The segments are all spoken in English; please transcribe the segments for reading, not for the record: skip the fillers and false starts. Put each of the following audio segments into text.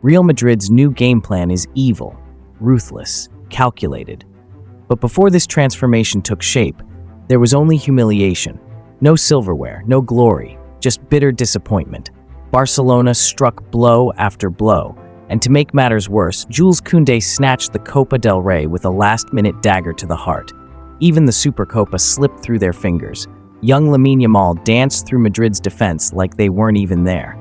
Real Madrid's new game plan is evil, ruthless, calculated. But before this transformation took shape, there was only humiliation. No silverware, no glory, just bitter disappointment. Barcelona struck blow after blow, and to make matters worse, Jules Koundé snatched the Copa del Rey with a last-minute dagger to the heart. Even the Supercopa slipped through their fingers. Young Lamine Yamal danced through Madrid's defense like they weren't even there.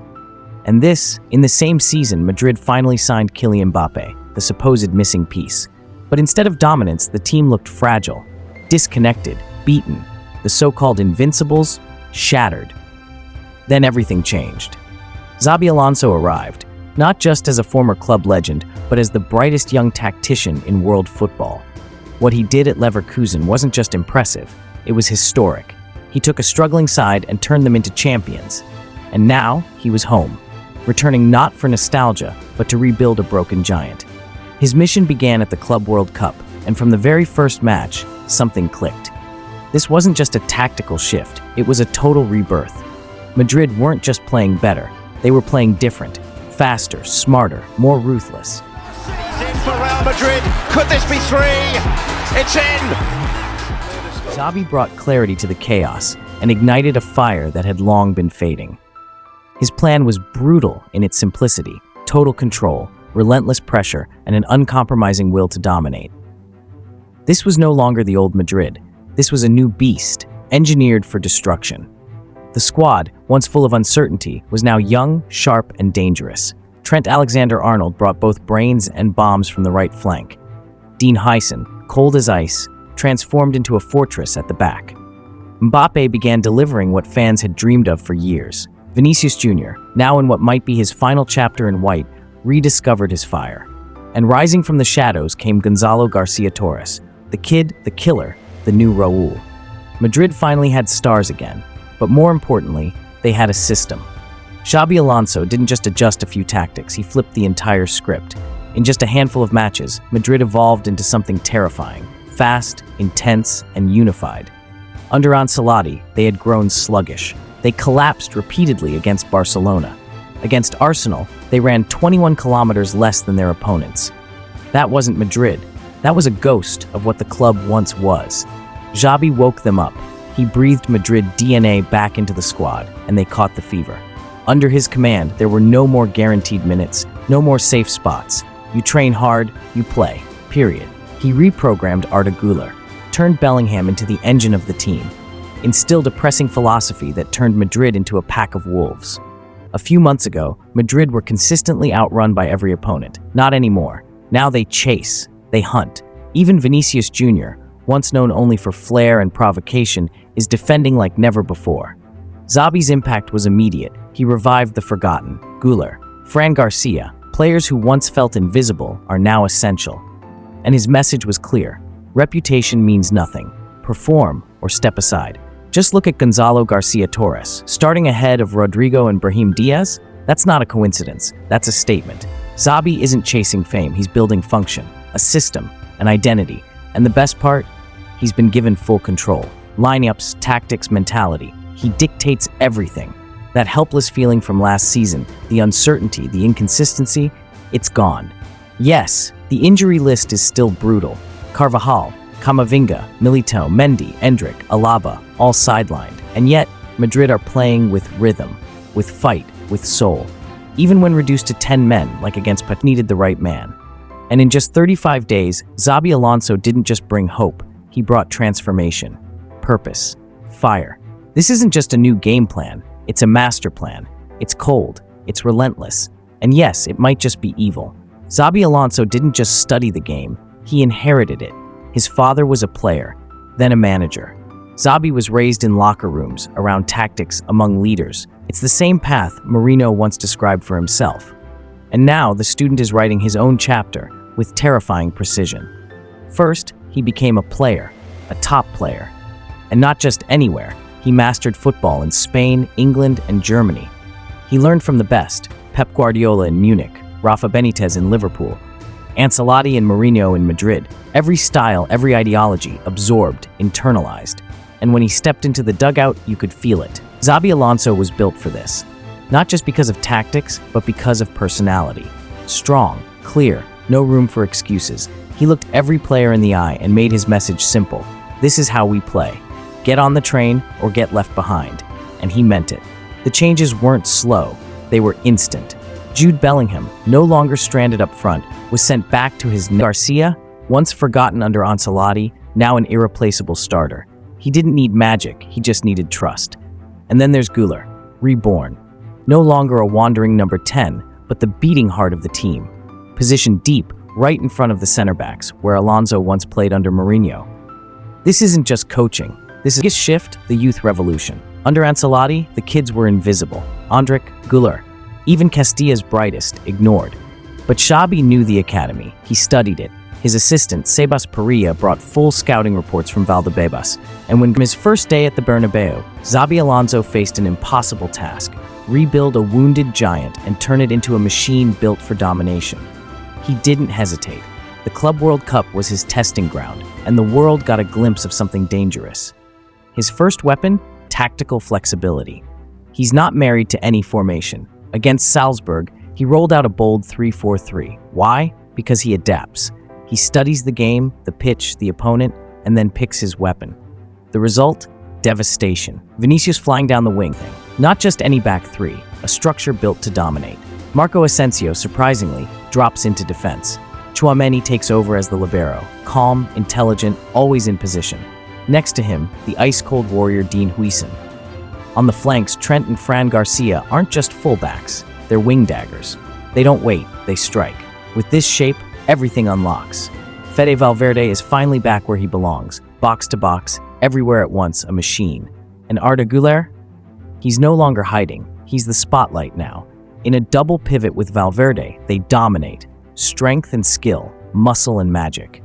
And this, in the same season, Madrid finally signed Kylian Mbappe, the supposed missing piece. But instead of dominance, the team looked fragile, disconnected, beaten. The so-called invincibles, shattered. Then everything changed. Xabi Alonso arrived, not just as a former club legend, but as the brightest young tactician in world football. What he did at Leverkusen wasn't just impressive, it was historic. He took a struggling side and turned them into champions. And now, he was home, returning not for nostalgia, but to rebuild a broken giant. His mission began at the Club World Cup, and from the very first match, something clicked. This wasn't just a tactical shift, it was a total rebirth. Madrid weren't just playing better, they were playing different, faster, smarter, more ruthless. City's in for Real Madrid. Could this be three? It's in! Xabi brought clarity to the chaos and ignited a fire that had long been fading. His plan was brutal in its simplicity, total control, relentless pressure, and an uncompromising will to dominate. This was no longer the old Madrid. This was a new beast, engineered for destruction. The squad, once full of uncertainty, was now young, sharp, and dangerous. Trent Alexander-Arnold brought both brains and bombs from the right flank. Dean Huyson, cold as ice, transformed into a fortress at the back. Mbappe began delivering what fans had dreamed of for years. Vinicius Jr., now in what might be his final chapter in white, rediscovered his fire. And rising from the shadows came Gonzalo Garcia Torres, the kid, the killer, the new Raul. Madrid finally had stars again, but more importantly, they had a system. Xabi Alonso didn't just adjust a few tactics, he flipped the entire script. In just a handful of matches, Madrid evolved into something terrifying, fast, intense, and unified. Under Ancelotti, they had grown sluggish. They collapsed repeatedly against Barcelona. Against Arsenal, they ran 21 kilometers less than their opponents. That wasn't Madrid. That was a ghost of what the club once was. Xabi woke them up. He breathed Madrid DNA back into the squad, and they caught the fever. Under his command, there were no more guaranteed minutes, no more safe spots. You train hard, you play, period. He reprogrammed Arda Güler, turned Bellingham into the engine of the team, instilled a pressing philosophy that turned Madrid into a pack of wolves. A few months ago, Madrid were consistently outrun by every opponent. Not anymore. Now they chase, they hunt. Even Vinícius Jr., once known only for flair and provocation, is defending like never before. Xabi's impact was immediate. He revived the forgotten. Guler, Fran Garcia, players who once felt invisible are now essential. And his message was clear. Reputation means nothing. Perform or step aside. Just look at Gonzalo Garcia Torres, starting ahead of Rodrigo and Brahim Diaz. That's not a coincidence. That's a statement. Xabi isn't chasing fame. He's building function, a system, an identity. And the best part? He's been given full control. Lineups, tactics, mentality. He dictates everything. That helpless feeling from last season, the uncertainty, the inconsistency, it's gone. Yes, the injury list is still brutal. Carvajal, Camavinga, Milito, Mendy, Endrick, Alaba, all sidelined. And yet, Madrid are playing with rhythm, with fight, with soul. Even when reduced to 10 men, like against Pat, needed the right man. And in just 35 days, Xabi Alonso didn't just bring hope, he brought transformation, purpose, fire. This isn't just a new game plan, it's a master plan. It's cold, it's relentless, and yes, it might just be evil. Xabi Alonso didn't just study the game, he inherited it. His father was a player, then a manager. Xabi was raised in locker rooms, around tactics, among leaders. It's the same path Mourinho once described for himself. And now the student is writing his own chapter with terrifying precision. First, he became a player, a top player. And not just anywhere, he mastered football in Spain, England, and Germany. He learned from the best, Pep Guardiola in Munich, Rafa Benitez in Liverpool, Ancelotti and Mourinho in Madrid. Every style, every ideology, absorbed, internalized. And when he stepped into the dugout, you could feel it. Xabi Alonso was built for this. Not just because of tactics, but because of personality. Strong, clear, no room for excuses. He looked every player in the eye and made his message simple. This is how we play. Get on the train or get left behind. And he meant it. The changes weren't slow, they were instant. Jude Bellingham, no longer stranded up front, was sent back to his Garcia, once forgotten under Ancelotti, now an irreplaceable starter. He didn't need magic, he just needed trust. And then there's Guler, reborn. No longer a wandering number 10, but the beating heart of the team. Positioned deep, right in front of the center backs, where Alonso once played under Mourinho. This isn't just coaching. This is a shift, the youth revolution. Under Ancelotti, the kids were invisible. Andric, Guler, even Castilla's brightest, ignored. But Xabi knew the academy. He studied it. His assistant, Sebas Parilla, brought full scouting reports from Valdebebas. And when his first day at the Bernabeu, Xabi Alonso faced an impossible task: rebuild a wounded giant and turn it into a machine built for domination. He didn't hesitate. The Club World Cup was his testing ground, and the world got a glimpse of something dangerous. His first weapon? Tactical flexibility. He's not married to any formation. Against Salzburg, he rolled out a bold 3-4-3. Why? Because he adapts. He studies the game, the pitch, the opponent, and then picks his weapon. The result? Devastation. Vinicius flying down the wing. Not just any back three, a structure built to dominate. Marco Asensio, surprisingly, drops into defense. Tchouaméni takes over as the libero, calm, intelligent, always in position. Next to him, the ice-cold warrior Dean Huijsen. On the flanks, Trent and Fran Garcia aren't just fullbacks, they're wing daggers. They don't wait, they strike. With this shape, everything unlocks. Fede Valverde is finally back where he belongs, box to box, everywhere at once, a machine. And Arda Güler? He's no longer hiding, he's the spotlight now. In a double pivot with Valverde, they dominate. Strength and skill, muscle and magic.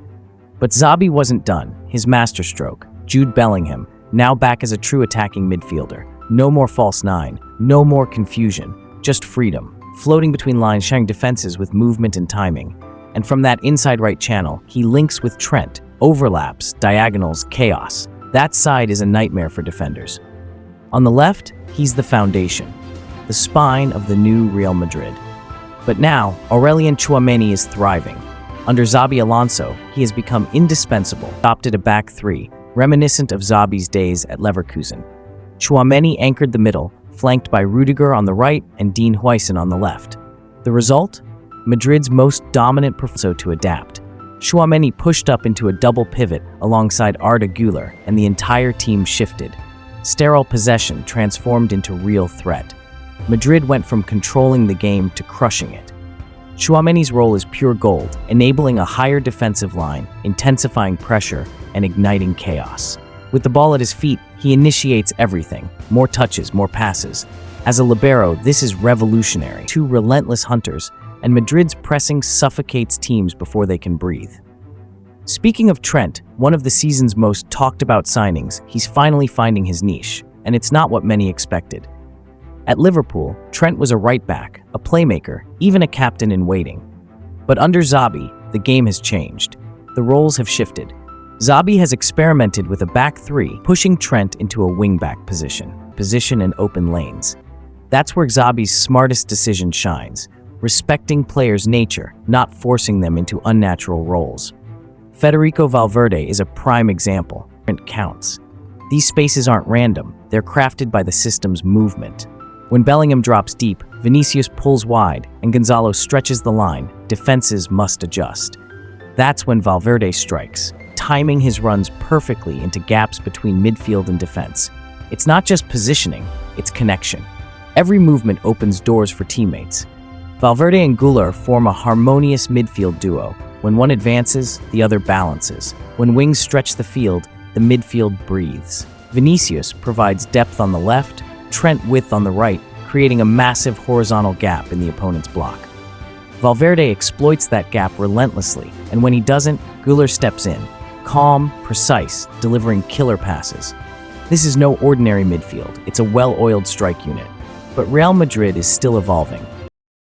But Xabi wasn't done. His masterstroke, Jude Bellingham, now back as a true attacking midfielder. No more false nine, no more confusion, just freedom. Floating between lines, sharing defenses with movement and timing. And from that inside right channel, he links with Trent, overlaps, diagonals, chaos. That side is a nightmare for defenders. On the left, he's the foundation, the spine of the new Real Madrid. But now, Aurelien Tchouaméni is thriving. Under Xabi Alonso, he has become indispensable, adopted a back three, reminiscent of Xabi's days at Leverkusen. Tchouaméni anchored the middle, flanked by Rudiger on the right and Dean Huijsen on the left. The result? Madrid's most dominant performance to adapt. Tchouaméni pushed up into a double pivot alongside Arda Güler, and the entire team shifted. Sterile possession transformed into real threat. Madrid went from controlling the game to crushing it. Tchouaméni's role is pure gold, enabling a higher defensive line, intensifying pressure, and igniting chaos. With the ball at his feet, he initiates everything. More touches, more passes. As a libero, this is revolutionary. Two relentless hunters, and Madrid's pressing suffocates teams before they can breathe. Speaking of Trent, one of the season's most talked about signings, he's finally finding his niche, and it's not what many expected. At Liverpool, Trent was a right back, a playmaker, even a captain in waiting. But under Xabi, the game has changed. The roles have shifted. Xabi has experimented with a back three, pushing Trent into a wing-back position and open lanes. That's where Xabi's smartest decision shines, respecting players' nature, not forcing them into unnatural roles. Federico Valverde is a prime example. Trent counts. These spaces aren't random, they're crafted by the system's movement. When Bellingham drops deep, Vinicius pulls wide, and Gonzalo stretches the line, defenses must adjust. That's when Valverde strikes, timing his runs perfectly into gaps between midfield and defense. It's not just positioning, it's connection. Every movement opens doors for teammates. Valverde and Guler form a harmonious midfield duo. When one advances, the other balances. When wings stretch the field, the midfield breathes. Vinicius provides depth on the left, Trent width on the right, creating a massive horizontal gap in the opponent's block. Valverde exploits that gap relentlessly, and when he doesn't, Guler steps in, calm, precise, delivering killer passes. This is no ordinary midfield, it's a well-oiled strike unit. But Real Madrid is still evolving.